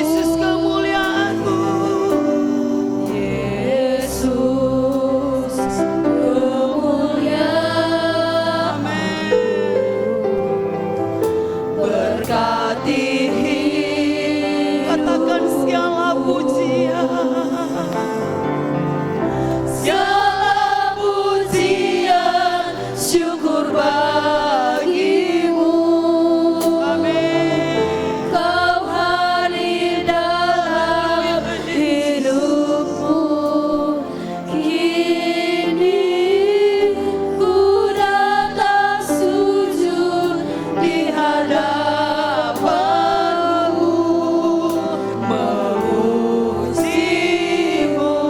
Yesus, kemuliaan-Mu. Yesus, kemuliaan. Berkati Katakan segala pujian, segala pujian, syukur bagimu. amin. Kau hadir dalam hidupku. Kini ku datang sujud di hadapan-Mu, memuji-Mu,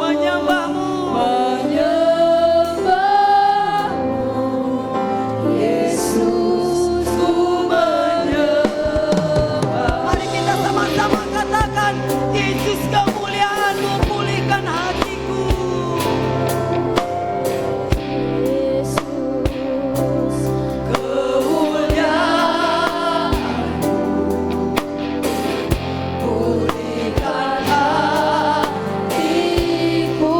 Menyembah-Mu, menyembah-Mu. Yesus, ku menyembah. mari kita sama-sama katakan, Yesus, kemuliaan-Mu pulihkan hatiku. Yesus, kemuliaan, pulihkan hatiku.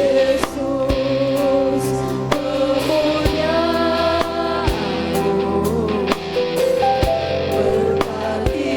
Yesus, kemuliaan, berkati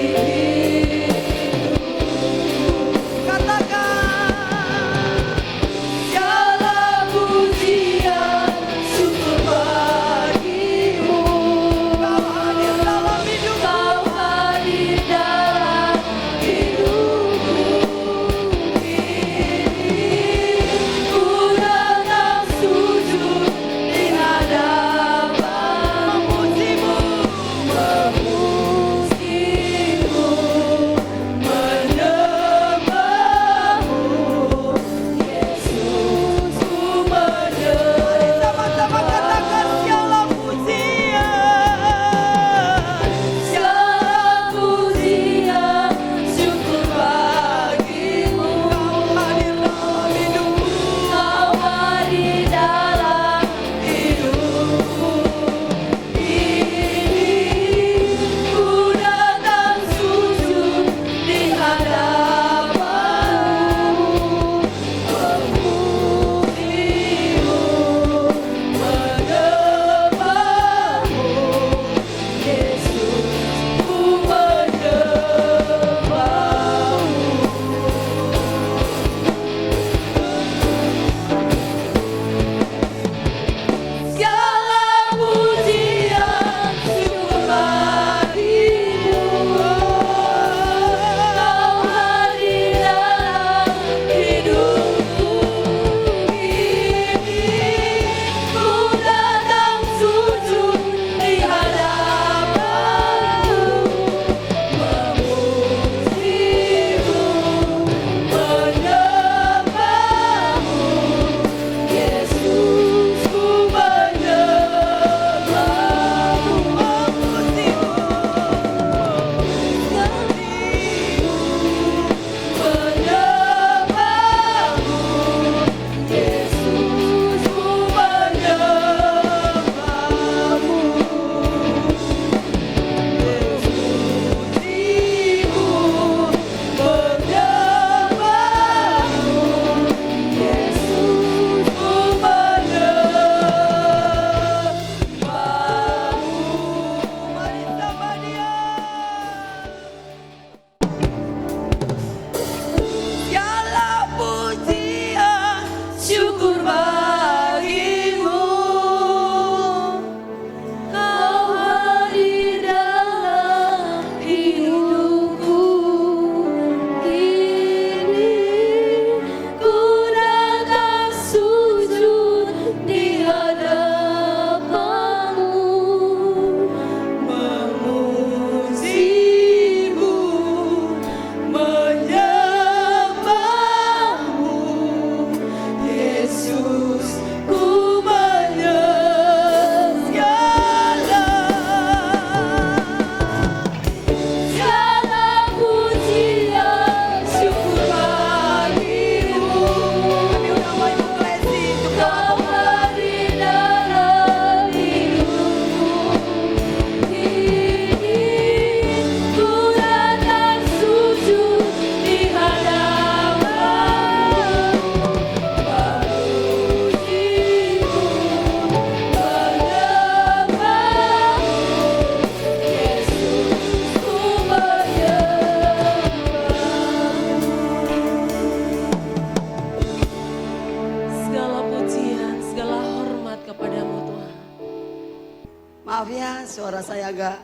saya agak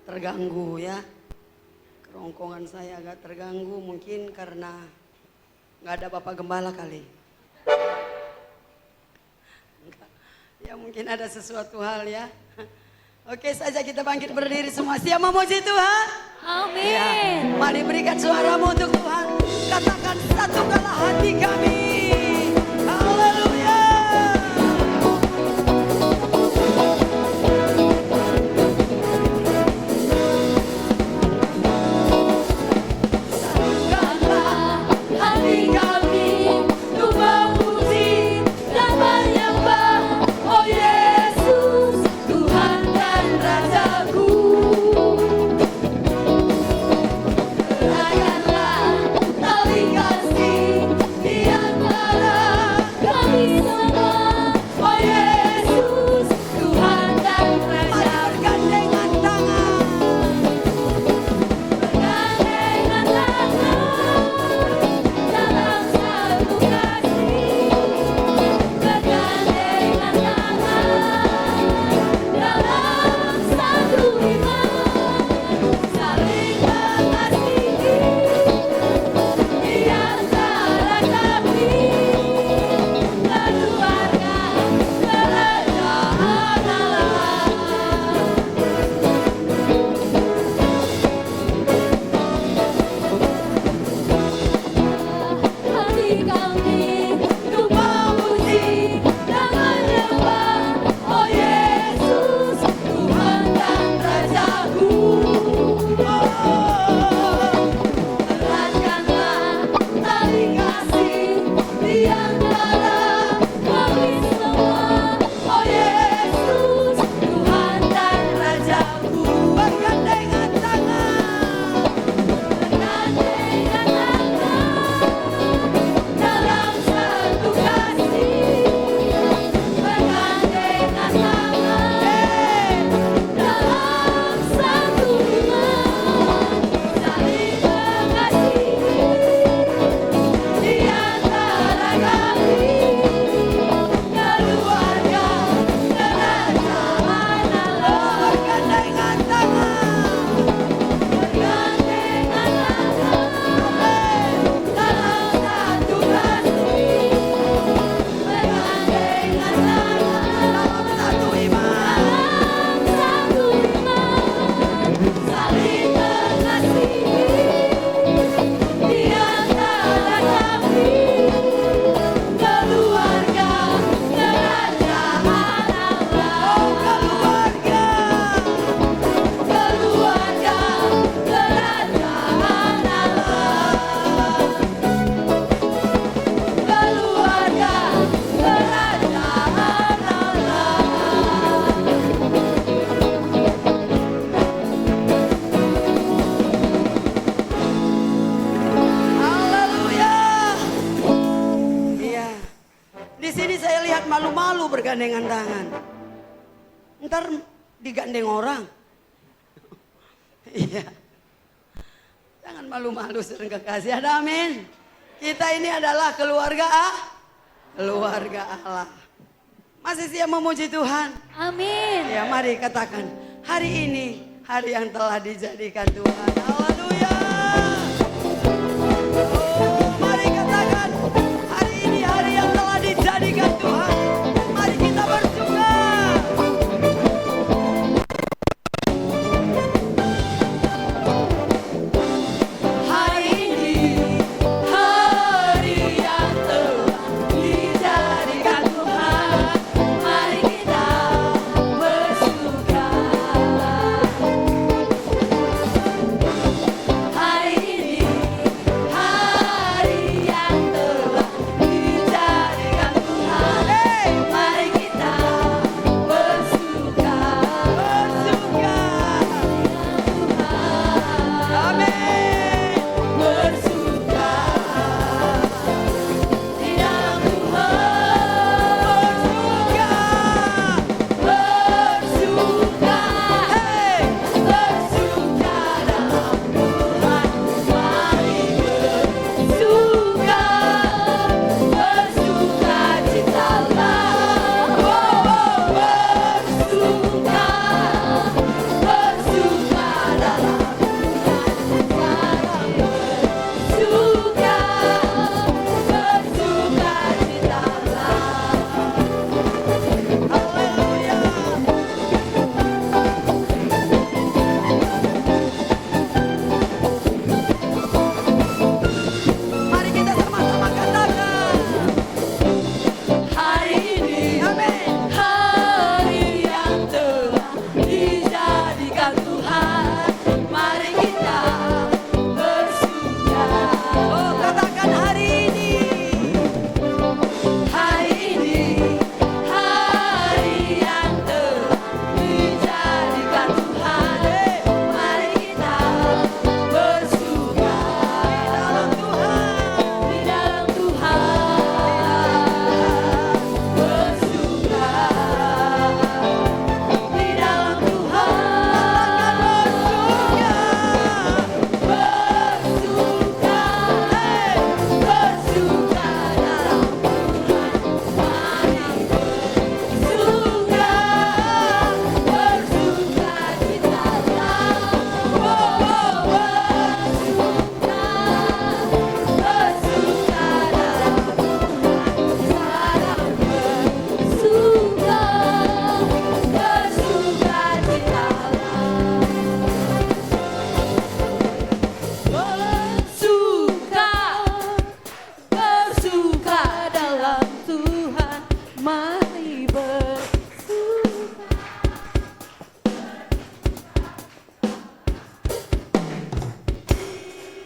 terganggu ya. Kerongkongan saya agak terganggu mungkin karena nggak ada Bapak Gembala kali. Ya mungkin ada sesuatu hal ya. Oke saja kita bangkit berdiri semua. Siap memuji Tuhan? Amin. Ya, mari berikan suaramu untuk Tuhan. Katakan satukanlah hati kami. Haleluya. Satukanlah hati kami untuk memuji dan menyembah, oh Yesus, Tuhan dan Rajaku. Gerakanlah tali kasih di antara kami semua, oh Yesus, Tuhan dan Rajaku. Bergandengan tangan. Bergandengan tangan dalam satu kasih, bergandengan tangan dalam satu iman, saling mengasihi di antara kami, keluarga kerajaan Allah. Hati kami untuk memuji dan menyembah, oh Yesus, Tuhan dan Rajaku. Eratkanlah tali kasih di antara kami semua, oh Yesus, Tuhan dan Rajaku. Bergandengan tangan. Bergandengan tangan dalam satu kasih, bergandengan tangan dalam satu iman, saling mengasihi di antara kami, keluarga kerajaan Allah. Bergandengan tangan. Bergandengan tangan dalam satu kasih, bergandengan tangan Satu iman. dalam satu iman, saling mengasihi di antara kami, keluarga kerajaan Allah. Keluarga. Keluarga kerajaan Allah. Keluarga kerajaan Haleluya. Iya. Di sini saya lihat malu-malu bergandengan tangan. Ntar digandeng orang. Iya. Jangan malu-malu sering kekasih. Ada amin. Kita ini adalah keluarga keluarga Allah. Masih siap memuji Tuhan? Amin. Ya mari katakan, hari ini hari yang telah dijadikan Tuhan. Haleluya. Oh, mari katakan, hari ini hari yang telah dijadikan Tuhan. Mari kita bersuka. Hari ini hari yang telah dijadikan Tuhan, mari kita bersuka. Hari ini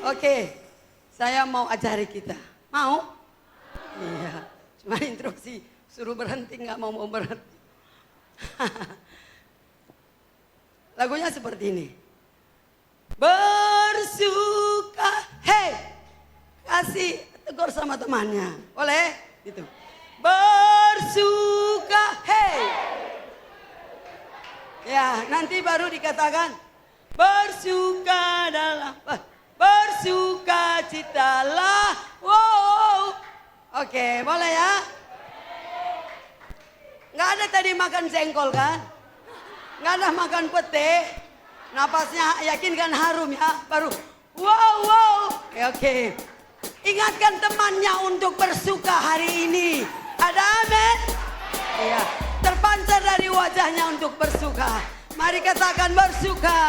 Oke, saya mau ajari kita. Mau? Iya, cuma instruksi suruh berhenti, nggak mau berhenti. Lagunya seperti ini. Bersuka, hey, kasih tegur sama temannya, boleh? Gitu. Bersuka, hey. Ya, nanti baru dikatakan bersuka dalam, bersuka citalah. Wow. Oke, boleh ya? Nggak ada tadi makan jengkol kan? Nggak ada makan pete. Napasnya yakinkan harum ya. Baru wow wow. Oke. Ingatkan temannya untuk bersuka hari ini. Ada amin? Iya. Terpancar dari wajahnya untuk bersuka. Mari katakan bersuka.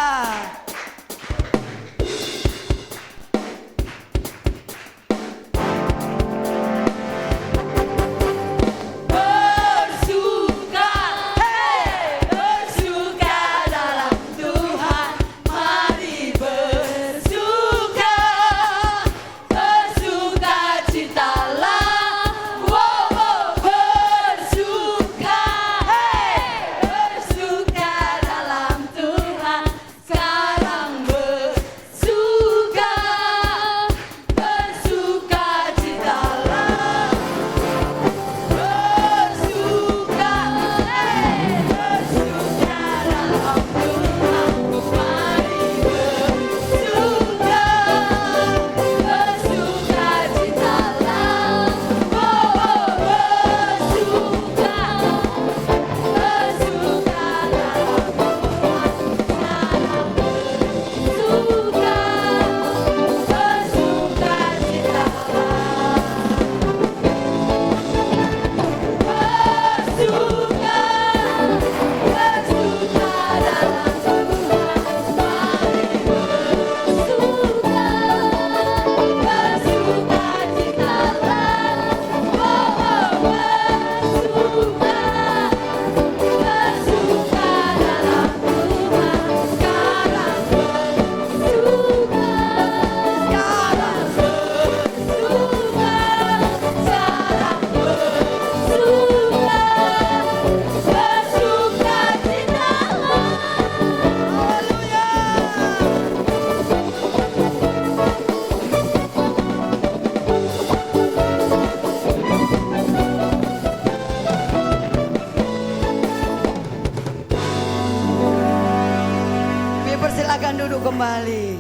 Persilakan duduk kembali.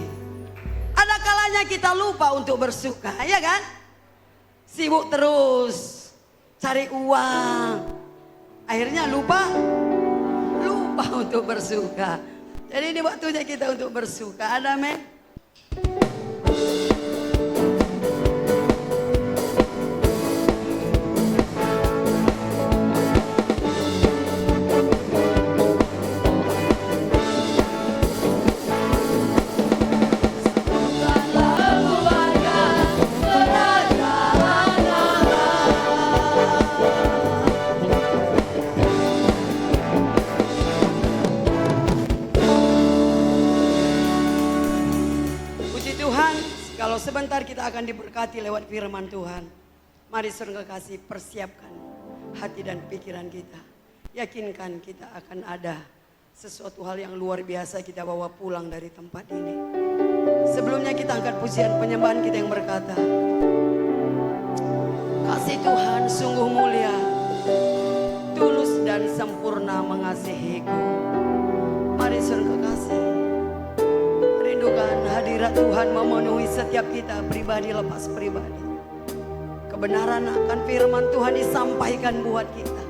Ada kalanya kita lupa untuk bersuka, ya kan? Sibuk terus cari uang. Akhirnya lupa untuk bersuka. Jadi ini waktunya kita untuk bersuka. Ada men? Kalau sebentar kita akan diberkati lewat firman Tuhan. Mari saudara kasih persiapkan hati dan pikiran kita. Yakinkan kita akan ada sesuatu hal yang luar biasa kita bawa pulang dari tempat ini. Sebelumnya kita angkat pujian penyembahan kita yang berkata, kasih Tuhan sungguh mulia, tulus dan sempurna mengasihiku. Mari saudara kasih. Rindukan hadirat Tuhan memenuhi setiap kita pribadi lepas pribadi. Kebenaran akan firman Tuhan disampaikan buat kita,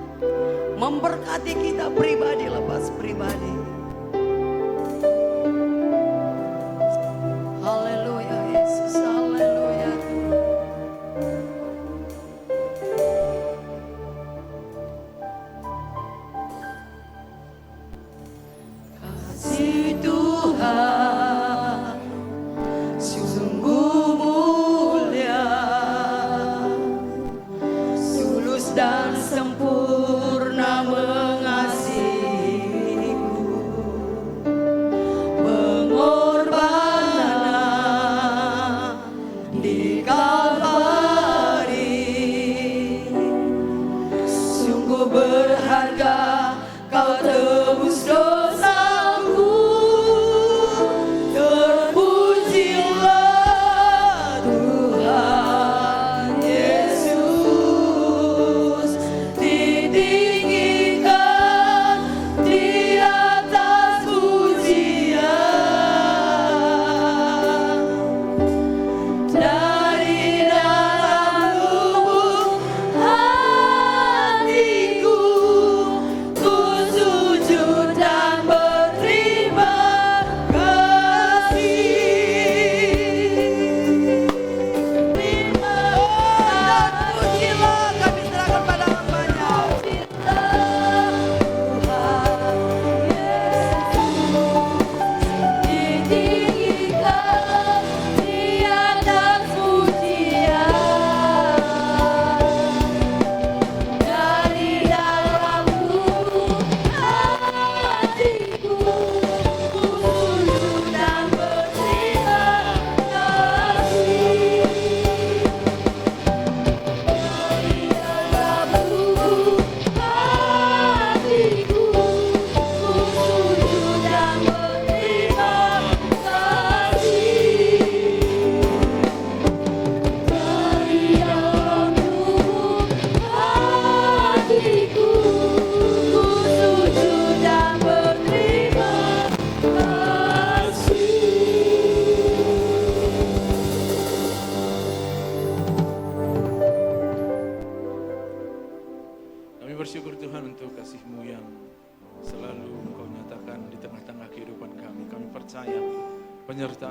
memberkati kita pribadi lepas pribadi. Haleluya Yesus, haleluya. Kasih Tuhan sungguh mulia, tulus dan sempurna mengasihiku.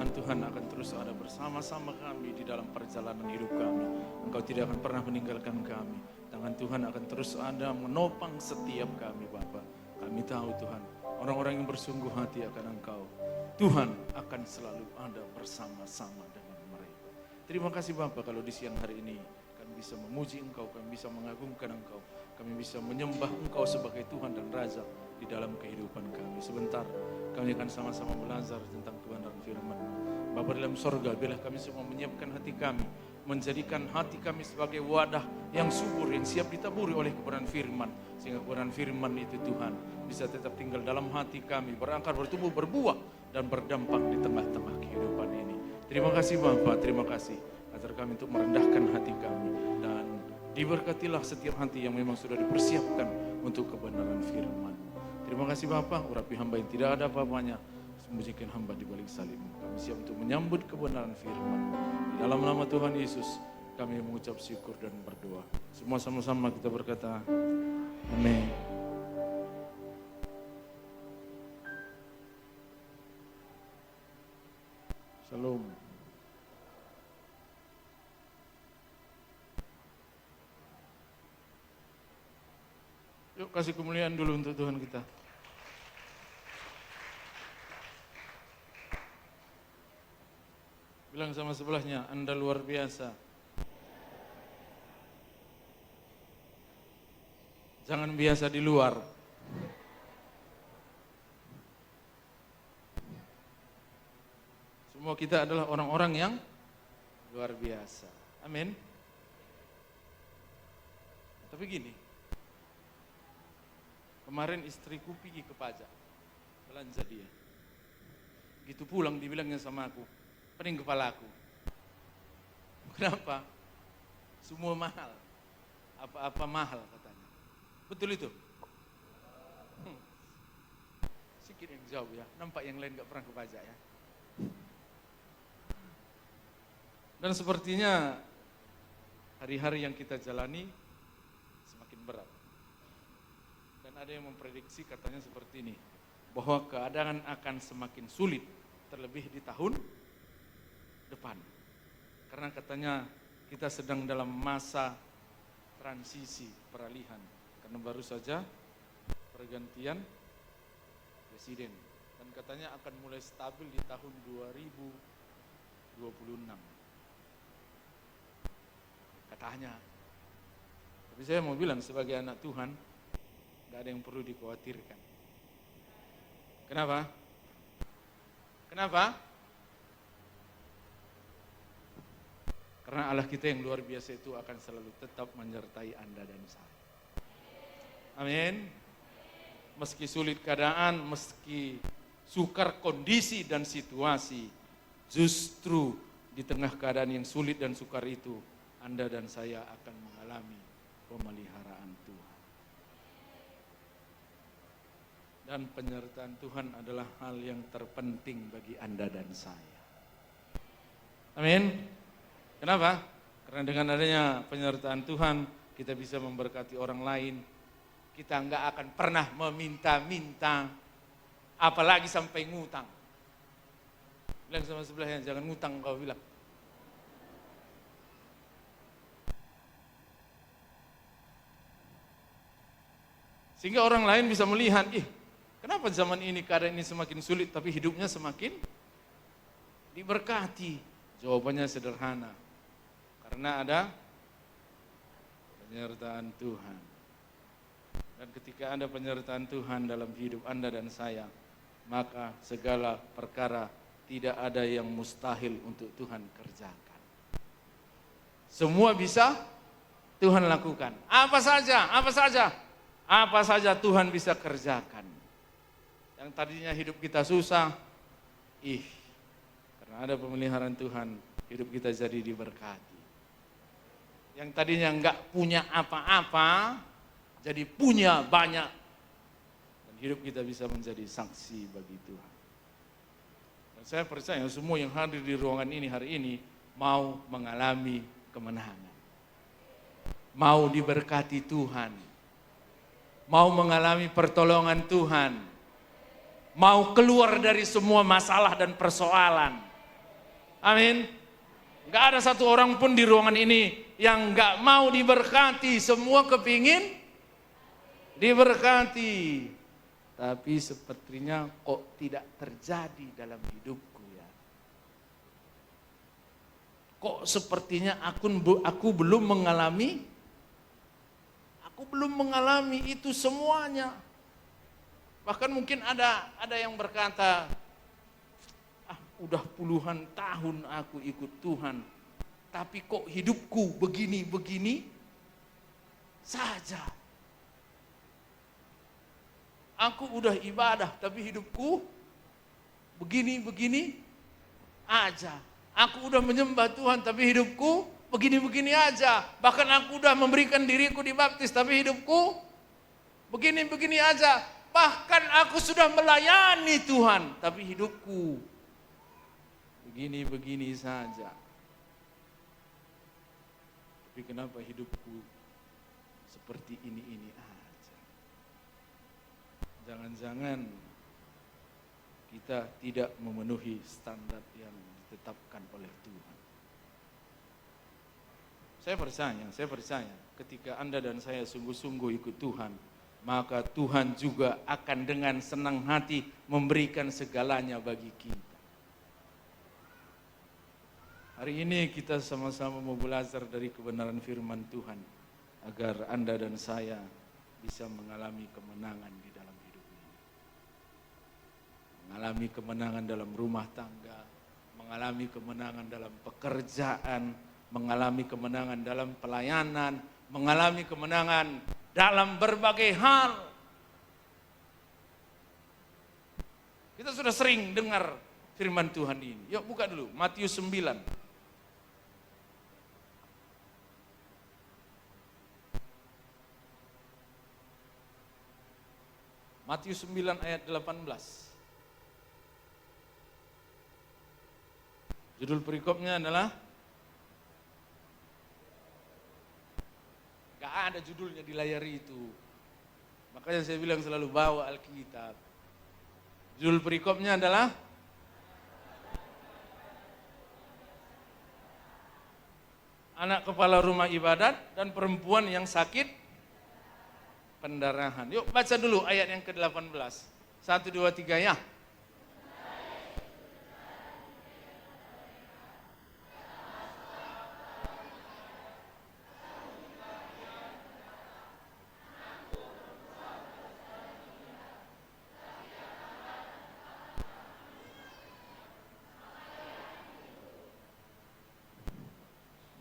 tangan Tuhan akan terus ada bersama-sama kami di dalam perjalanan hidup kami. Engkau tidak akan pernah meninggalkan kami. Tangan Tuhan akan terus ada menopang setiap kami Bapa. Kami tahu Tuhan, orang-orang yang bersungguh hati akan Engkau, Tuhan akan selalu ada bersama-sama dengan mereka. Terima kasih Bapa kalau di siang hari ini kami bisa memuji Engkau, kami bisa mengagungkan Engkau, kami bisa menyembah Engkau sebagai Tuhan dan Raja di dalam kehidupan kami. Sebentar kami akan sama-sama belajar tentang kebenaran firman. Bapa dalam sorga, biarlah kami semua menyiapkan hati kami, menjadikan hati kami sebagai wadah yang subur, yang siap ditaburi oleh kebenaran firman. Sehingga kebenaran firman itu Tuhan bisa tetap tinggal dalam hati kami, berakar, bertumbuh, berbuah, dan berdampak di tengah-tengah kehidupan ini. Terima kasih Bapa, terima kasih. Ajar kami untuk merendahkan hati kami. Dan diberkatilah setiap hati yang memang sudah dipersiapkan untuk kebenaran firman. Terima kasih Bapa, urapi hamba yang tidak ada apa-apanya. Sembunyikan hamba di balik salib. Kami siap untuk menyambut kebenaran firman. Di dalam nama Tuhan Yesus, kami mengucap syukur dan berdoa. Semua sama-sama kita berkata, amin. Shalom. Yuk kasih kemuliaan dulu untuk Tuhan kita. Bilang sama sebelahnya, Anda luar biasa. Jangan biasa di luar. Semua kita adalah orang-orang yang luar biasa. Amin. Tapi gini, kemarin istriku pergi ke pajak, belanja dia. Gitu pulang dibilangnya sama aku, pening kepalaku. Kenapa? Semua mahal. Apa-apa mahal katanya. Betul itu? Sikit yang jauh ya. Nampak yang lain gak pernah ke pajak ya. Dan sepertinya hari-hari yang kita jalani semakin berat. Dan ada yang memprediksi katanya seperti ini, bahwa keadaan akan semakin sulit, terlebih di tahun depan. Karena katanya kita sedang dalam masa transisi peralihan. Karena baru saja pergantian presiden. Dan katanya akan mulai stabil di tahun 2026. Katanya. Tapi saya mau bilang sebagai anak Tuhan, gak ada yang perlu dikhawatirkan. Kenapa? Kenapa? Karena Allah kita yang luar biasa itu akan selalu tetap menyertai Anda dan saya. Amin. Meski sulit keadaan, meski sukar kondisi dan situasi, justru di tengah keadaan yang sulit dan sukar itu, Anda dan saya akan mengalami pemeliharaan Tuhan. Dan penyertaan Tuhan adalah hal yang terpenting bagi Anda dan saya. Amin. Kenapa? Karena dengan adanya penyertaan Tuhan, kita bisa memberkati orang lain. Kita enggak akan pernah meminta-minta, apalagi sampai ngutang. Bilang sama sebelahnya, jangan ngutang kau bilang. Sehingga orang lain bisa melihat, kenapa zaman ini keadaan ini semakin sulit tapi hidupnya semakin diberkati? Jawabannya sederhana. Karena ada penyertaan Tuhan. Dan ketika ada penyertaan Tuhan dalam hidup Anda dan saya, maka segala perkara tidak ada yang mustahil untuk Tuhan kerjakan. Semua bisa Tuhan lakukan. Apa saja Tuhan bisa kerjakan. Yang tadinya hidup kita susah, karena ada pemeliharaan Tuhan, hidup kita jadi diberkati. Yang tadinya enggak punya apa-apa, jadi punya banyak. Dan hidup kita bisa menjadi saksi bagi Tuhan. Dan saya percaya semua yang hadir di ruangan ini hari ini mau mengalami kemenangan. Mau diberkati Tuhan. Mau mengalami pertolongan Tuhan. Mau keluar dari semua masalah dan persoalan. Amin. Gak ada satu orang pun di ruangan ini yang gak mau diberkati. Semua kepingin diberkati. Tapi sepertinya kok tidak terjadi dalam hidupku ya. Kok sepertinya aku belum mengalami itu semuanya. Bahkan mungkin ada yang berkata, udah puluhan tahun aku ikut Tuhan, tapi kok hidupku begini-begini saja. Aku udah ibadah, tapi hidupku begini-begini aja. Aku udah menyembah Tuhan, tapi hidupku begini-begini aja. Bahkan aku udah memberikan diriku dibaptis, tapi hidupku begini-begini aja. Bahkan aku sudah melayani Tuhan, tapi hidupku begini-begini saja. Tapi kenapa hidupku seperti ini aja? Jangan-jangan kita tidak memenuhi standar yang ditetapkan oleh Tuhan. Saya percaya ketika Anda dan saya sungguh-sungguh ikut Tuhan, maka Tuhan juga akan dengan senang hati memberikan segalanya bagi kita. Hari ini kita sama-sama mau belajar dari kebenaran firman Tuhan, agar Anda dan saya bisa mengalami kemenangan di dalam hidup ini. Mengalami kemenangan dalam rumah tangga, mengalami kemenangan dalam pekerjaan, mengalami kemenangan dalam pelayanan, mengalami kemenangan dalam berbagai hal. Kita sudah sering dengar firman Tuhan ini. Yuk buka dulu Matius 9. Matius 9 ayat 18. Judul perikopnya adalah, gak ada judulnya di layar itu. Makanya saya bilang selalu bawa Alkitab. Judul perikopnya adalah anak kepala rumah ibadat dan perempuan yang sakit pendarahan. Yuk baca dulu ayat yang ke-18. 1, 2, 3 ya.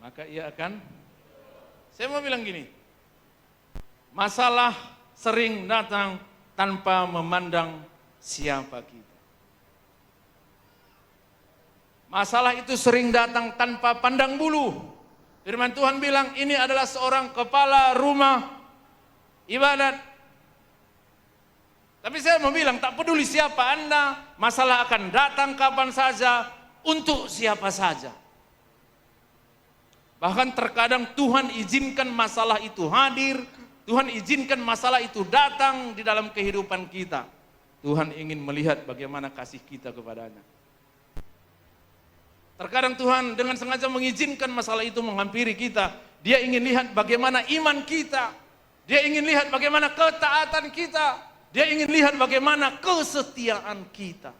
Maka ia akan, saya mau bilang gini, masalah sering datang tanpa memandang siapa kita. Masalah itu sering datang tanpa pandang bulu. Firman Tuhan bilang ini adalah seorang kepala rumah ibadat. Tapi saya mau bilang tak peduli siapa Anda, masalah akan datang kapan saja, untuk siapa saja. Bahkan terkadang Tuhan izinkan masalah itu hadir, Tuhan izinkan masalah itu datang di dalam kehidupan kita. Tuhan ingin melihat bagaimana kasih kita kepadanya. Terkadang Tuhan dengan sengaja mengizinkan masalah itu menghampiri kita. Dia ingin lihat bagaimana iman kita. Dia ingin lihat bagaimana ketaatan kita. Dia ingin lihat bagaimana kesetiaan kita.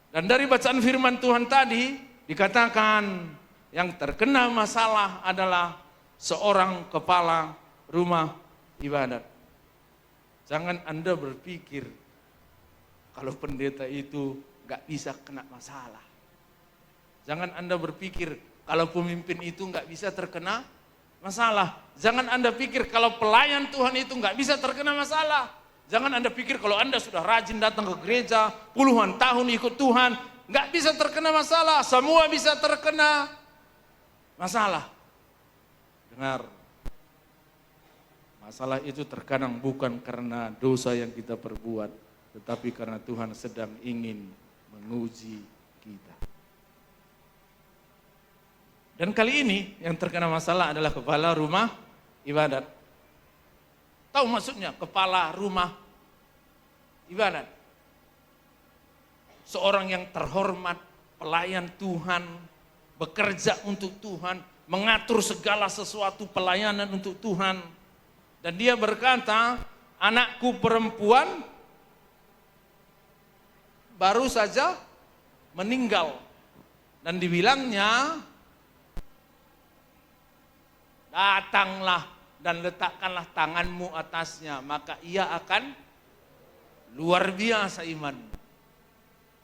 Dan dari bacaan firman Tuhan tadi dikatakan yang terkena masalah adalah seorang kepala rumah ibadat. Jangan Anda berpikir kalau pendeta itu gak bisa kena masalah. Jangan Anda berpikir kalau pemimpin itu gak bisa terkena masalah. Jangan Anda pikir kalau pelayan Tuhan itu gak bisa terkena masalah. Jangan Anda pikir kalau Anda sudah rajin datang ke gereja, puluhan tahun ikut Tuhan, gak bisa terkena masalah. Semua bisa terkena masalah. Dengar, masalah itu terkadang bukan karena dosa yang kita perbuat, tetapi karena Tuhan sedang ingin menguji kita. Dan kali ini yang terkena masalah adalah kepala rumah ibadat. Tahu maksudnya kepala rumah ibadat? Seorang yang terhormat, pelayan Tuhan, bekerja untuk Tuhan, mengatur segala sesuatu pelayanan untuk Tuhan. Dan dia berkata, anakku perempuan baru saja meninggal. Dan dibilangnya, datanglah dan letakkanlah tanganmu atasnya, maka ia akan luar biasa iman.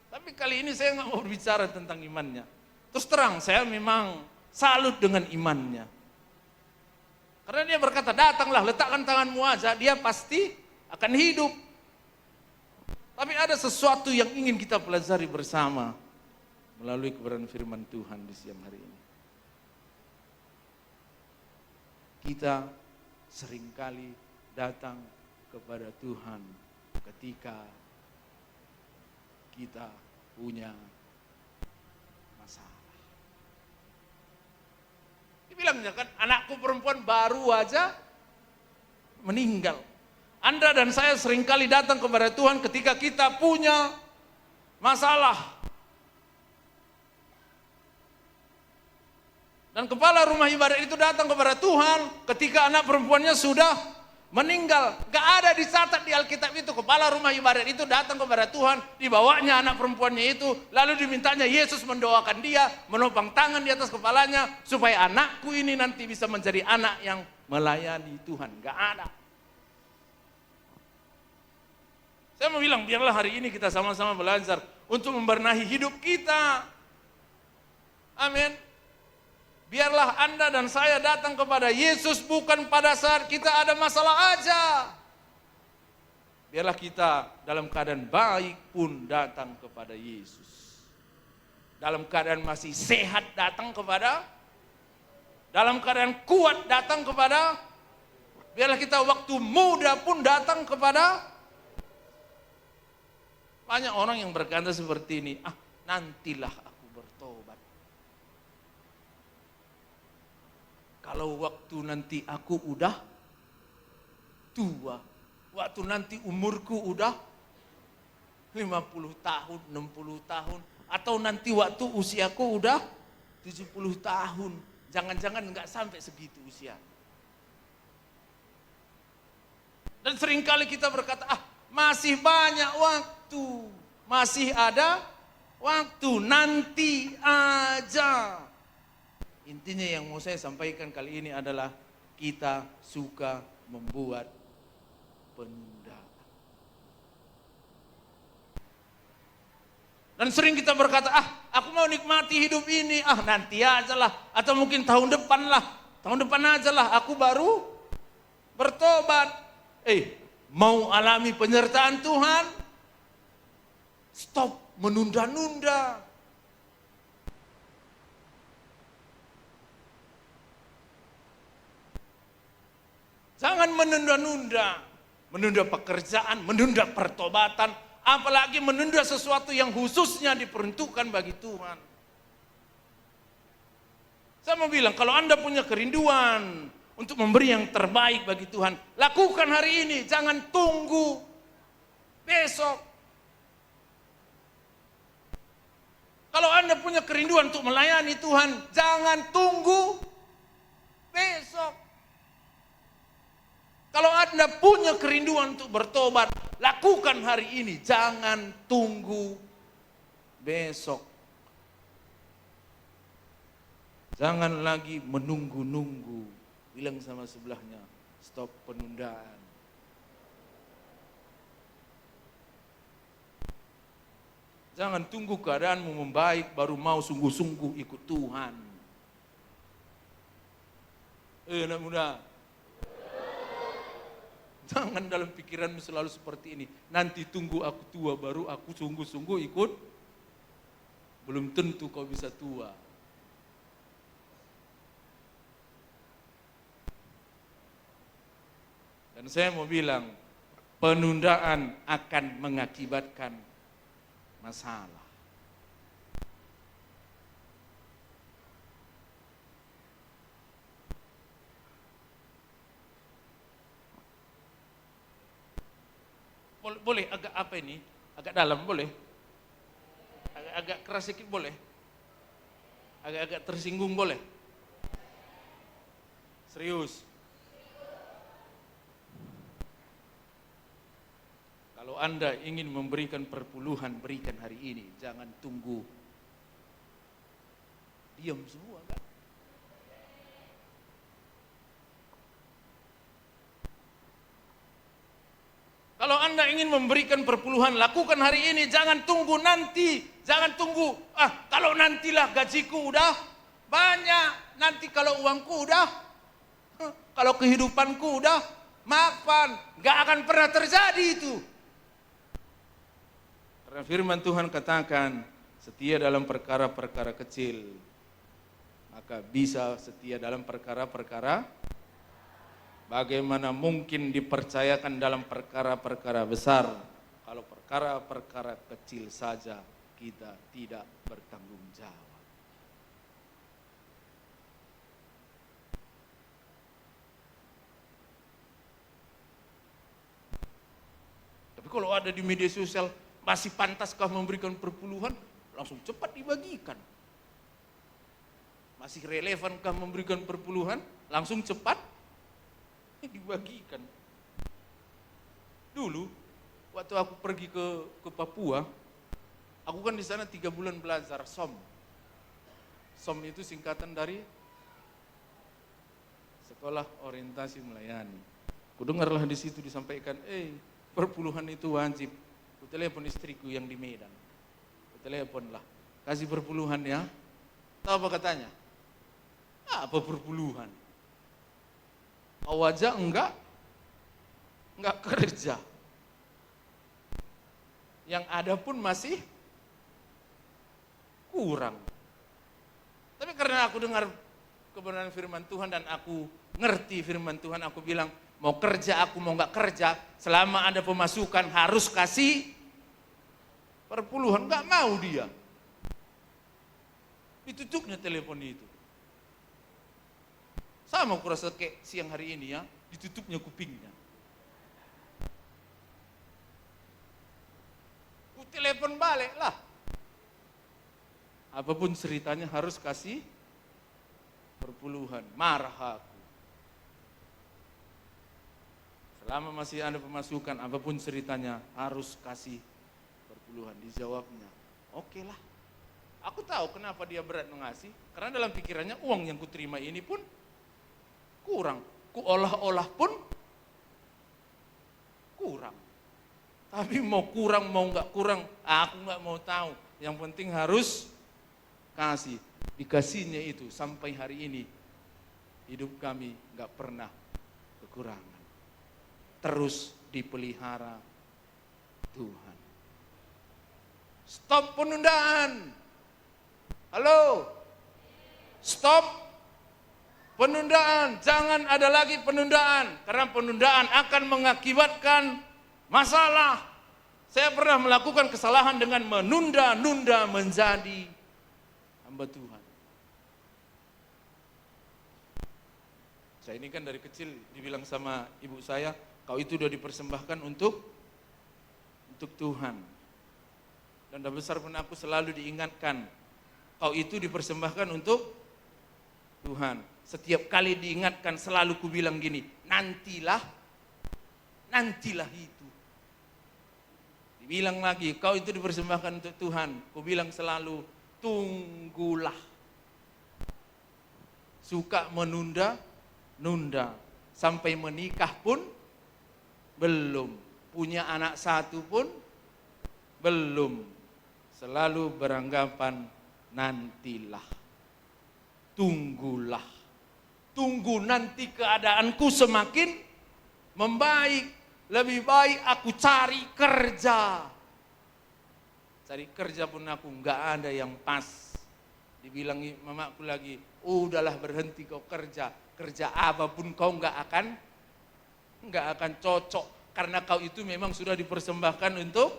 Tapi kali ini saya nggak mau berbicara tentang imannya. Terus terang, saya memang salut dengan imannya. Karena dia berkata, datanglah, letakkan tanganmu aja, dia pasti akan hidup. Tapi ada sesuatu yang ingin kita pelajari bersama melalui kebenaran firman Tuhan di siang hari ini. Kita seringkali datang kepada Tuhan ketika kita punya masalah. Dibilangnya kan, anakku perempuan baru aja meninggal. Anda dan saya seringkali datang kepada Tuhan ketika kita punya masalah. Dan kepala rumah ibadat itu datang kepada Tuhan ketika anak perempuannya sudah meninggal. Gak ada dicatat di Alkitab itu. Kepala rumah ibadat itu datang kepada Tuhan, dibawanya anak perempuannya itu, lalu dimintanya Yesus mendoakan dia, menopang tangan di atas kepalanya, supaya anakku ini nanti bisa menjadi anak yang melayani Tuhan. Gak ada. Saya mau bilang, biarlah hari ini kita sama-sama belajar untuk membenahi hidup kita. Amin. Biarlah Anda dan saya datang kepada Yesus bukan pada saat kita ada masalah aja. Biarlah kita dalam keadaan baik pun datang kepada Yesus. Dalam keadaan masih sehat datang kepada, dalam keadaan kuat datang kepada, biarlah kita waktu muda pun datang kepada. Banyak orang yang berkata seperti ini, nantilah aku bertobat. Kalau waktu nanti aku udah tua, waktu nanti umurku udah 50 tahun, 60 tahun, atau nanti waktu usiaku udah 70 tahun, jangan-jangan enggak sampai segitu usia. Dan seringkali kita berkata, masih banyak waktu, masih ada waktu, nanti aja. Intinya yang mau saya sampaikan kali ini adalah kita suka membuat penundaan. Dan sering kita berkata, aku mau nikmati hidup ini, nanti aja lah, atau mungkin tahun depan lah, tahun depan aja lah, aku baru bertobat. Mau alami penyertaan Tuhan, stop menunda-nunda. Jangan menunda-nunda, menunda pekerjaan, menunda pertobatan, apalagi menunda sesuatu yang khususnya diperuntukkan bagi Tuhan. Saya mau bilang, kalau Anda punya kerinduan untuk memberi yang terbaik bagi Tuhan, lakukan hari ini, jangan tunggu besok. Kalau Anda punya kerinduan untuk melayani Tuhan, jangan tunggu besok. Kalau Anda punya kerinduan untuk bertobat, lakukan hari ini, jangan tunggu besok. Jangan lagi menunggu-nunggu. Bilang sama sebelahnya, stop penundaan. Jangan tunggu keadaanmu membaik baru mau sungguh-sungguh ikut Tuhan. Anak muda, jangan dalam pikiranmu selalu seperti ini. Nanti tunggu aku tua baru aku sungguh-sungguh ikut. Belum tentu kau bisa tua. Dan saya mau bilang, penundaan akan mengakibatkan masalah. Boleh agak apa ini? Agak dalam boleh? Agak keras sedikit boleh? Agak-agak tersinggung boleh? Serius. Kalau Anda ingin memberikan perpuluhan, berikan hari ini. Jangan tunggu. Diam semua kan? Kalau Anda ingin memberikan perpuluhan, lakukan hari ini, jangan tunggu nanti. Jangan tunggu, kalau nantilah gajiku udah banyak, nanti kalau uangku udah, kalau kehidupanku udah mapan, gak akan pernah terjadi itu. Karena firman Tuhan katakan, setia dalam perkara-perkara kecil, maka bisa setia dalam perkara-perkara. Bagaimana mungkin dipercayakan dalam perkara-perkara besar, kalau perkara-perkara kecil saja kita tidak bertanggung jawab. Tapi kalau ada di media sosial, masih pantaskah memberikan perpuluhan? Langsung cepat dibagikan. Masih relevankah memberikan perpuluhan? Langsung cepat dibagikan. Dulu waktu aku pergi ke Papua, aku kan di sana 3 bulan belajar SOM. SOM itu singkatan dari Sekolah Orientasi Melayani. Kudengarlah di situ disampaikan, perpuluhan itu wajib. Ku telepon istriku yang di Medan. Ku teleponlah, kasih perpuluhan ya. Tahu apa katanya? Apa perpuluhan? Kau aja enggak kerja. Yang ada pun masih kurang. Tapi karena aku dengar kebenaran firman Tuhan dan aku ngerti firman Tuhan, aku bilang, mau kerja aku mau enggak kerja, selama ada pemasukan harus kasih perpuluhan. Enggak mau dia. Ditutupnya telepon itu. Sama aku rasa kayak siang hari ini ya, ditutupnya kupingnya. Ku telepon balik lah. Apapun ceritanya harus kasih perpuluhan. Marah aku. Selama masih ada pemasukan, apapun ceritanya harus kasih perpuluhan. Dijawabnya, oke lah. Aku tahu kenapa dia berat mengasih. Karena dalam pikirannya uang yang kuterima ini pun kurang, ku olah-olah pun kurang. Tapi mau kurang mau nggak kurang, aku nggak mau tahu. Yang penting harus kasih. Dikasihnya itu sampai hari ini hidup kami nggak pernah kekurangan. Terus dipelihara Tuhan. Stop penundaan. Halo, stop penundaan, jangan ada lagi penundaan, karena penundaan akan mengakibatkan masalah. Saya pernah melakukan kesalahan dengan menunda-nunda menjadi hamba Tuhan. Saya ini kan dari kecil dibilang sama ibu saya, kau itu sudah dipersembahkan untuk Tuhan. Dan dari besar pun aku selalu diingatkan, kau itu dipersembahkan untuk Tuhan. Setiap kali diingatkan selalu ku bilang gini, nantilah itu. Dibilang lagi, kau itu dipersembahkan untuk Tuhan. Ku bilang selalu, tunggulah. Suka menunda, sampai menikah pun belum. Punya anak satu pun belum. Selalu beranggapan nantilah. Tunggulah. Tunggu nanti keadaanku semakin membaik. Lebih baik aku cari kerja. Cari kerja pun aku enggak ada yang pas. Dibilang mamaku lagi, udahlah berhenti kau kerja. Kerja apapun kau enggak akan cocok. Karena kau itu memang sudah dipersembahkan untuk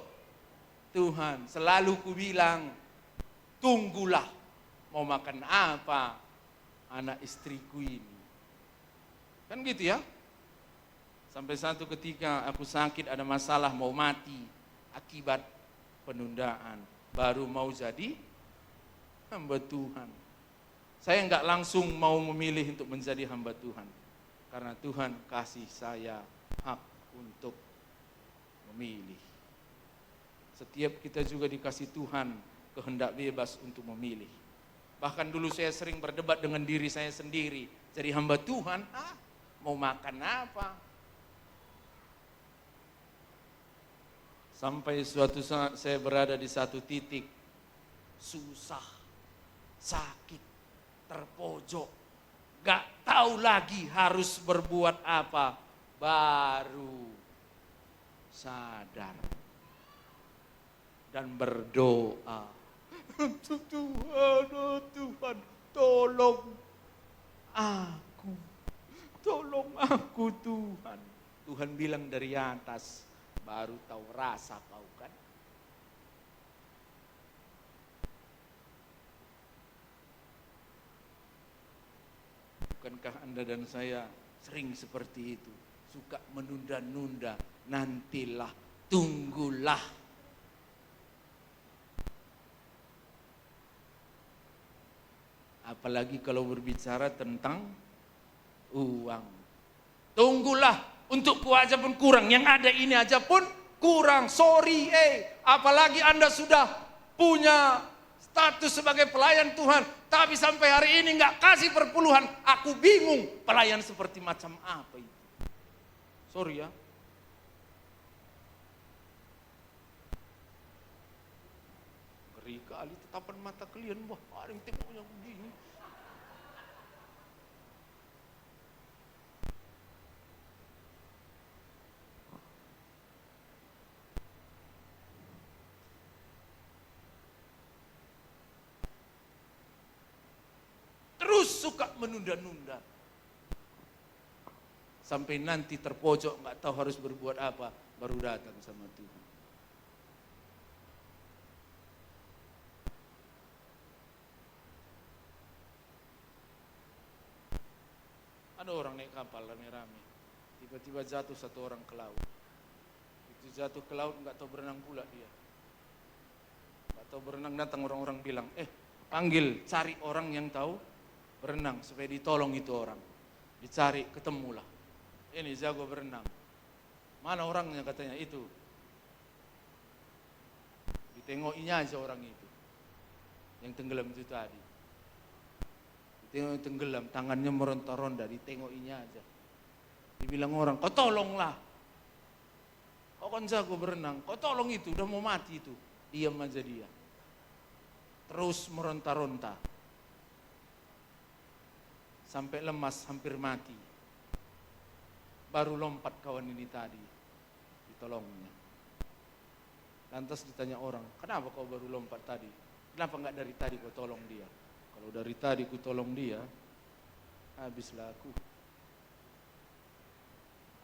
Tuhan. Selalu ku bilang, tunggulah. Mau makan apa anak istriku ini? Kan gitu ya. Sampai satu ketika aku sakit, ada masalah, mau mati akibat penundaan. Baru mau jadi hamba Tuhan. Saya nggak langsung mau memilih untuk menjadi hamba Tuhan. Karena Tuhan kasih saya hak untuk memilih. Setiap kita juga dikasih Tuhan kehendak bebas untuk memilih. Bahkan dulu saya sering berdebat dengan diri saya sendiri. Jadi hamba Tuhan, mau makan apa? Sampai suatu saat saya berada di satu titik, susah, sakit, terpojok, gak tahu lagi harus berbuat apa, baru sadar dan berdoa. Tuhan, oh Tuhan, tolong aku Tuhan. Tuhan bilang dari atas, baru tahu rasa kau kan. Bukankah Anda dan saya sering seperti itu? Suka menunda-nunda, nantilah, tunggulah. Apalagi kalau berbicara tentang uang. Tunggulah. Untuk ku aja pun kurang, yang ada ini aja pun kurang. Sorry, apalagi Anda sudah punya status sebagai pelayan Tuhan, tapi sampai hari ini nggak kasih perpuluhan. Aku bingung, pelayan seperti macam apa itu? Sorry ya. Ngeri kali tatapan mata kalian, wah, ada yang tengoknya begini. Terus suka menunda-nunda. Sampai nanti terpojok, nggak tahu harus berbuat apa, baru datang sama Tuhan. Ada orang naik kapal rame-rame, tiba-tiba jatuh satu orang ke laut. Itu jatuh ke laut, nggak tahu berenang pula dia. Nggak tahu berenang, datang orang-orang bilang, panggil, cari orang yang tahu berenang supaya ditolong itu orang. Dicari, ketemulah. Ini jago berenang. Mana orangnya katanya itu? Ditengokinya aja orang itu. Yang tenggelam itu tadi. Ditengok tenggelam, tangannya meronta-ronda, ditengokinya aja. Dibilang orang, kau tolonglah. Kau kan jago berenang, kau tolong itu, udah mau mati itu. Diam aja dia. Terus meronta-ronta. Sampai lemas, hampir mati. Baru lompat kawan ini tadi, ditolongnya. Lantas ditanya orang, kenapa kau baru lompat tadi? Kenapa enggak dari tadi kau tolong dia? Kalau dari tadi ku tolong dia, habislah aku.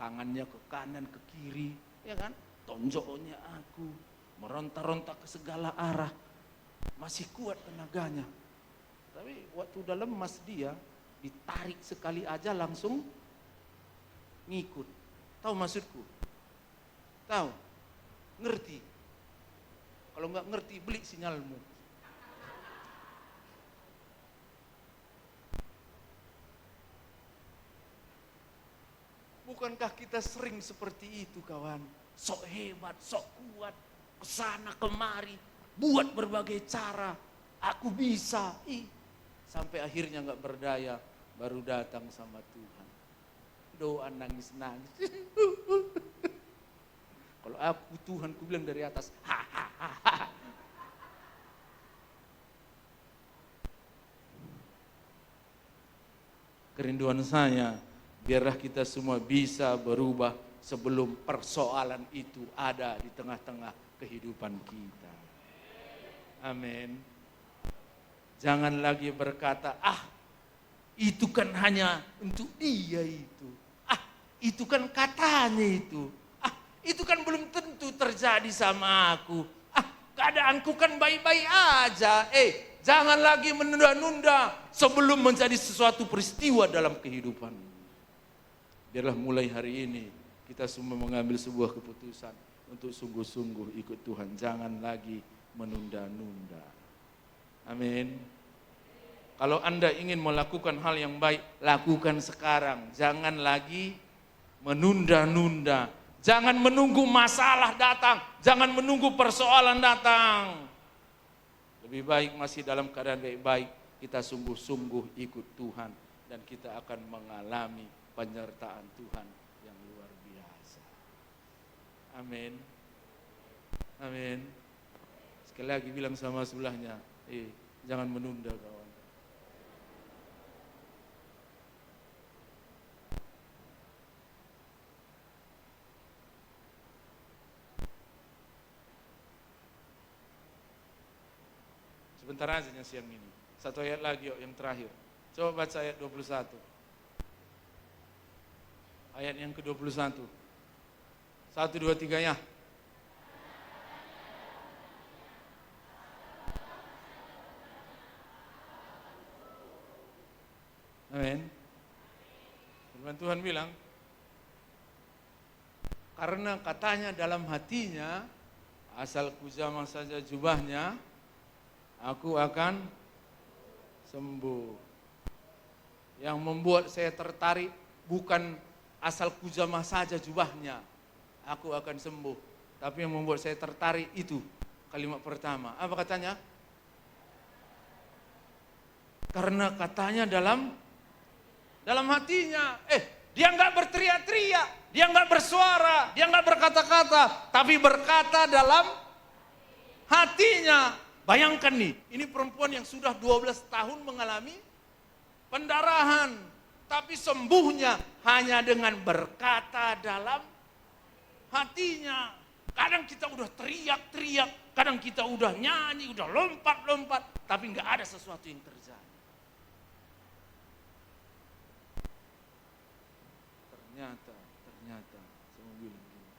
Tangannya ke kanan, ke kiri, ya kan? Tonjoknya aku, meronta-ronta ke segala arah. Masih kuat tenaganya. Tapi waktu udah lemas dia, ditarik sekali aja langsung ngikut. Tahu maksudku? Tahu? Ngerti? Kalau nggak ngerti, beli sinyalmu. Bukankah kita sering seperti itu kawan? Sok hebat, sok kuat, kesana kemari, buat berbagai cara. Aku bisa, sampai akhirnya nggak berdaya. Baru datang sama Tuhan. Doa nangis-nangis. Kalau aku Tuhan, ku bilang dari atas, ha. Kerinduan saya, biarlah kita semua bisa berubah sebelum persoalan itu ada di tengah-tengah kehidupan kita. Amin. Jangan lagi berkata, itu kan hanya untuk dia itu. Itu kan katanya itu. Itu kan belum tentu terjadi sama aku. Keadaanku kan baik-baik aja. Jangan lagi menunda-nunda sebelum menjadi sesuatu peristiwa dalam kehidupan. Biarlah mulai hari ini kita semua mengambil sebuah keputusan untuk sungguh-sungguh ikut Tuhan. Jangan lagi menunda-nunda. Amin. Kalau Anda ingin melakukan hal yang baik, lakukan sekarang. Jangan lagi menunda-nunda. Jangan menunggu masalah datang. Jangan menunggu persoalan datang. Lebih baik masih dalam keadaan baik-baik, kita sungguh-sungguh ikut Tuhan. Dan kita akan mengalami penyertaan Tuhan yang luar biasa. Amin. Amin. Sekali lagi bilang sama sebelahnya, jangan menunda kawan. Sebentar aja siang ini. Satu ayat lagi yuk, yang terakhir. Coba baca ayat 21. Ayat yang ke-21. 1, 2, 3 ya. Amin. Firman Tuhan bilang, karena katanya dalam hatinya, asal kujamah saja jubahnya, aku akan sembuh. Yang membuat saya tertarik bukan asal kujamah saja jubahnya, aku akan sembuh. Tapi yang membuat saya tertarik itu kalimat pertama. Apa katanya? Karena katanya dalam hatinya. Dia nggak berteriak-teriak, dia nggak bersuara, dia nggak berkata-kata, tapi berkata dalam hatinya. Bayangkan nih, ini perempuan yang sudah 12 tahun mengalami pendarahan, tapi sembuhnya hanya dengan berkata dalam hatinya. Kadang kita udah teriak-teriak, kadang kita udah nyanyi, udah lompat-lompat, tapi nggak ada sesuatu yang terjadi. Ternyata, saya mau bilang gini,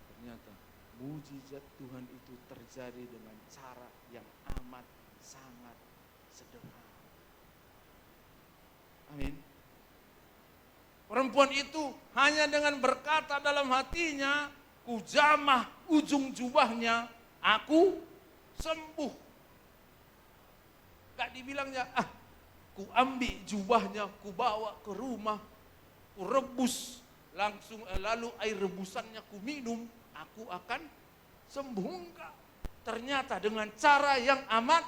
ternyata mujizat Tuhan itu terjadi dengan cara yang amat sangat sederhana. Amin. Perempuan itu hanya dengan berkata dalam hatinya, kujamah ujung jubahnya, aku sembuh. Gak dibilangnya, ku ambil jubahnya, ku bawa ke rumah, ku rebus, lalu air rebusannya ku minum, aku akan sembuh. Enggak. Ternyata dengan cara yang amat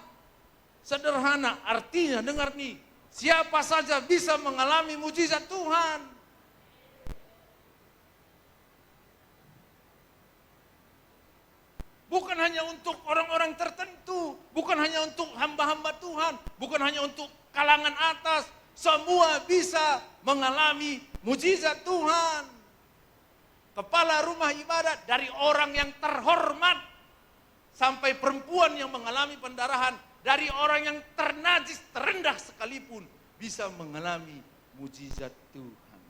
sederhana. Artinya dengar nih, siapa saja bisa mengalami mujizat Tuhan. Bukan hanya untuk orang-orang tertentu, bukan hanya untuk hamba-hamba Tuhan, bukan hanya untuk kalangan atas, semua bisa mengalami mujizat Tuhan. Kepala rumah ibadat, dari orang yang terhormat sampai perempuan yang mengalami pendarahan, dari orang yang ternajis, terendah sekalipun bisa mengalami mujizat Tuhan.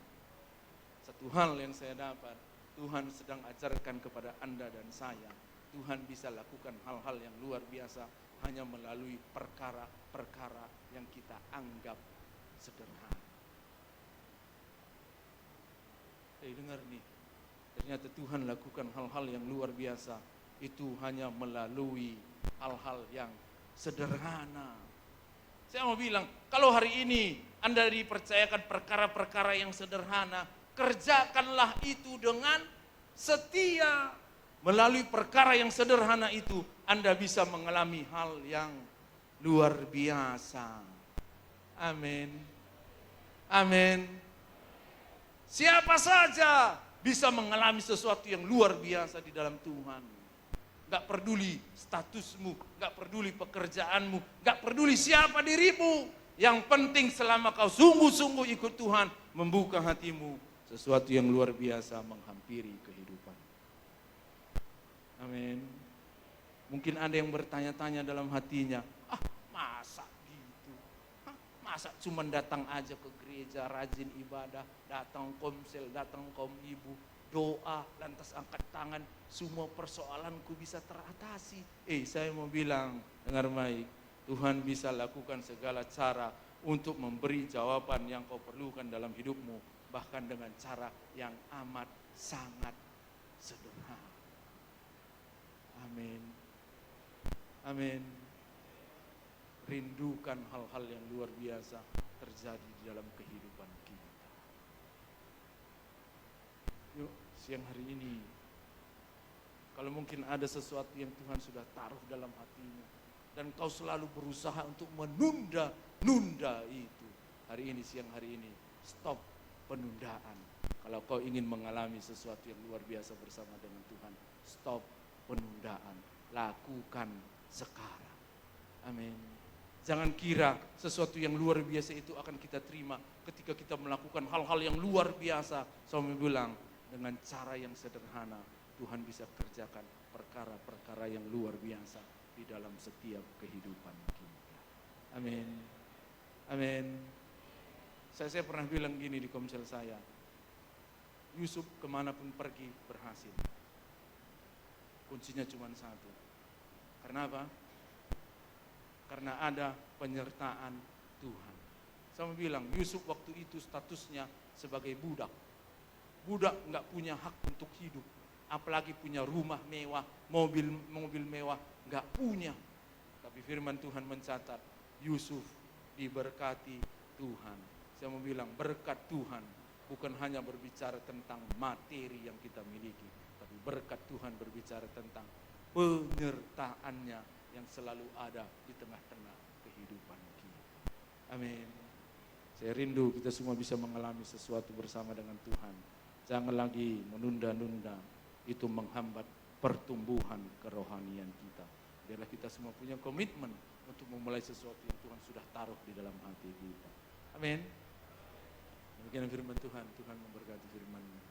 Satu hal yang saya dapat, Tuhan sedang ajarkan kepada Anda dan saya, Tuhan bisa lakukan hal-hal yang luar biasa hanya melalui perkara-perkara yang kita anggap sederhana. Dengar nih, ternyata Tuhan lakukan hal-hal yang luar biasa itu hanya melalui hal-hal yang sederhana. Saya mau bilang, kalau hari ini Anda dipercayakan perkara-perkara yang sederhana, kerjakanlah itu dengan setia. Melalui perkara yang sederhana itu, Anda bisa mengalami hal yang luar biasa. Amin. Amin. Siapa saja bisa mengalami sesuatu yang luar biasa di dalam Tuhan. Gak peduli statusmu, gak peduli pekerjaanmu, gak peduli siapa dirimu. Yang penting selama kau sungguh-sungguh ikut Tuhan, membuka hatimu, sesuatu yang luar biasa menghampiri kehidupan. Amin. Mungkin ada yang bertanya-tanya dalam hatinya, masa gitu? Masa cuma datang aja ke gereja, rajin ibadah, datang komsel, datang kaum ibu, doa, lantas angkat tangan, semua persoalanku bisa teratasi. Saya mau bilang, dengar baik, Tuhan bisa lakukan segala cara untuk memberi jawaban yang kau perlukan dalam hidupmu, bahkan dengan cara yang amat sangat sederhana. Amin. Amin. rindukan hal-hal yang luar biasa terjadi di dalam kehidupan kita. Yuk, siang hari ini, kalau mungkin ada sesuatu yang Tuhan sudah taruh dalam hatimu, dan kau selalu berusaha untuk menunda-nunda itu. Hari ini, siang hari ini, stop penundaan. Kalau kau ingin mengalami sesuatu yang luar biasa bersama dengan Tuhan, stop penundaan. Lakukan sekarang. Amin. Jangan kira sesuatu yang luar biasa itu akan kita terima ketika kita melakukan hal-hal yang luar biasa. Saya bilang, dengan cara yang sederhana, Tuhan bisa kerjakan perkara-perkara yang luar biasa di dalam setiap kehidupan kita. Amin. Amin. Saya pernah bilang gini di komsel saya, Yusuf kemanapun pergi berhasil. Kuncinya cuma satu. Karena apa? Karena ada penyertaan Tuhan. Saya bilang, Yusuf waktu itu statusnya sebagai budak. Budak nggak punya hak untuk hidup, apalagi punya rumah mewah, mobil mewah, nggak punya. Tapi firman Tuhan mencatat, Yusuf diberkati Tuhan. Saya mau bilang, berkat Tuhan bukan hanya berbicara tentang materi yang kita miliki, tapi berkat Tuhan berbicara tentang penyertaannya yang selalu ada di tengah-tengah kehidupan kita. Amin. Saya rindu kita semua bisa mengalami sesuatu bersama dengan Tuhan. Jangan lagi menunda-nunda, itu menghambat pertumbuhan kerohanian kita. Biarlah kita semua punya komitmen untuk memulai sesuatu yang Tuhan sudah taruh di dalam hati kita. Amin. Demikian firman Tuhan, Tuhan memberkati firman-Nya.